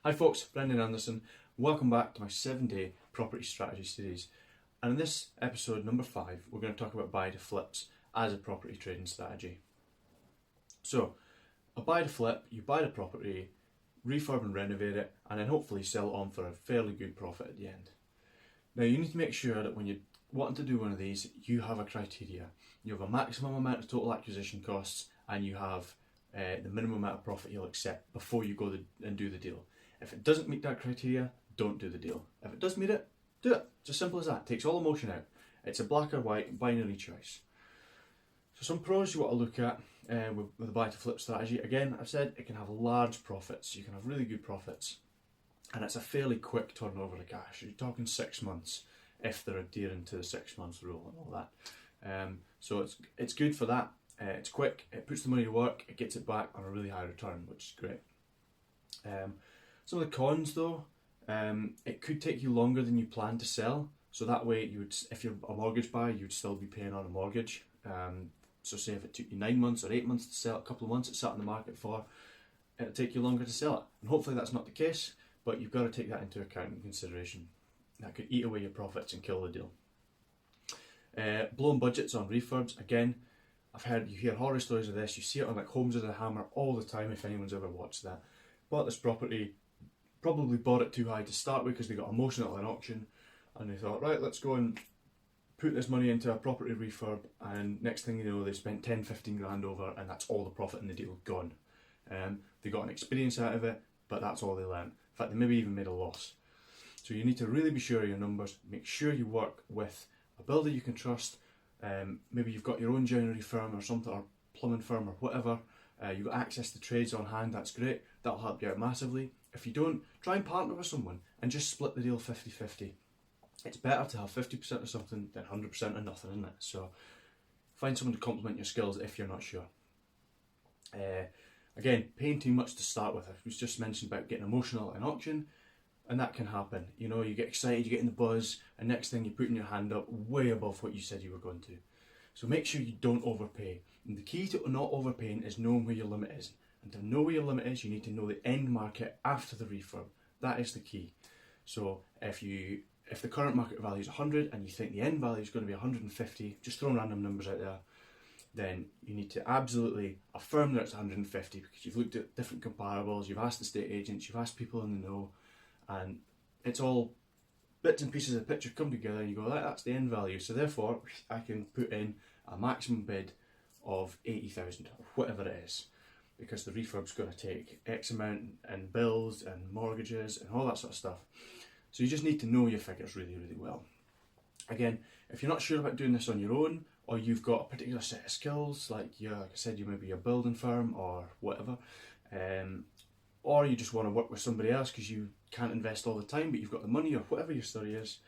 Hi folks, Brendan Anderson. Welcome back to my 7-day property strategy series. And in this episode number 5, we're going to talk about buy to flips as a property trading strategy. So, a buy to flip, you buy the property, refurb and renovate it, and then hopefully sell it on for a fairly good profit at the end. Now you need to make sure that when you're wanting to do one of these, you have a criteria. You have a maximum amount of total acquisition costs, and you have the minimum amount of profit you'll accept before you go and do the deal. If it doesn't meet that criteria, don't do the deal. If it does meet it, do it. It's as simple as that. It takes all emotion out. It's a black or white binary choice. So some pros you want to look at with the buy to flip strategy. Again, I've said it can have large profits. You can have really good profits. And it's a fairly quick turnover of cash. You're talking 6 months if they're adhering to the 6 months rule and all that. So it's good for that. It's quick, it puts the money to work, it gets it back on a really high return, which is great. Some of the cons though, it could take you longer than you plan to sell. So that way, if you're a mortgage buyer, you'd still be paying on a mortgage. So say if it took you 9 months or 8 months to sell, a couple of months it's sat on the market for, it'll take you longer to sell it. And hopefully that's not the case, but you've got to take that into account and consideration. That could eat away your profits and kill the deal. Blown budgets on refurbs, again, you hear horror stories of this, you see it on like Homes of the Hammer all the time if anyone's ever watched that. Bought this property, probably bought it too high to start with because they got emotional at an auction and they thought, right, let's go and put this money into a property refurb, and next thing you know they spent 10-15 grand over and that's all the profit in the deal gone. They got an experience out of it, but that's all they learned. In fact, they maybe even made a loss. So you need to really be sure of your numbers, make sure you work with a builder you can trust. Maybe you've got your own joinery firm or something, or plumbing firm or whatever. You've got access to trades on hand, that's great. That'll help you out massively. If you don't, try and partner with someone and just split the deal 50-50. It's better to have 50% of something than 100% of nothing, isn't it? So find someone to complement your skills if you're not sure. Again, paying too much to start with. I was just mentioned about getting emotional at an auction. And that can happen. You know, you get excited, you get in the buzz, and next thing you're putting your hand up way above what you said you were going to. So make sure you don't overpay. And the key to not overpaying is knowing where your limit is. And to know where your limit is, you need to know the end market after the refurb. That is the key. So if the current market value is 100 and you think the end value is going to be 150, just throwing random numbers out there, then you need to absolutely affirm that it's 150 because you've looked at different comparables, you've asked estate agents, you've asked people in the know, and it's all bits and pieces of the picture come together and you go, that's the end value. So therefore, I can put in a maximum bid of 80,000 or whatever it is, because the refurb's going to take X amount and bills and mortgages and all that sort of stuff. So you just need to know your figures really, really well. Again, if you're not sure about doing this on your own, or you've got a particular set of skills, like I said, you may be a building firm or whatever, or you just want to work with somebody else because you can't invest all the time but you've got the money, or whatever your story is,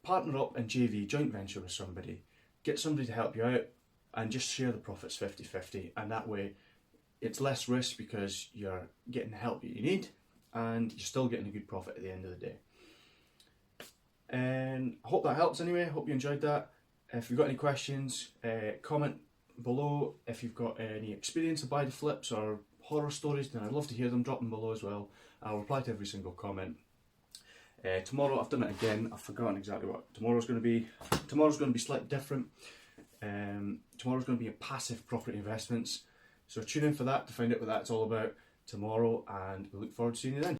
partner up and JV, joint venture with somebody. Get somebody to help you out and just share the profits 50-50, and that way it's less risk because you're getting the help that you need and you're still getting a good profit at the end of the day. And I hope that helps anyway. I hope you enjoyed that. If you've got any questions, comment below. If you've got any experience of buy to flips or horror stories, then I'd love to hear them. Drop them below as well. I'll reply to every single comment. Tomorrow, I've done it again. I've forgotten exactly what tomorrow's going to be. Tomorrow's going to be slightly different. Tomorrow's going to be a passive property investments. So tune in for that to find out what that's all about tomorrow, and we look forward to seeing you then.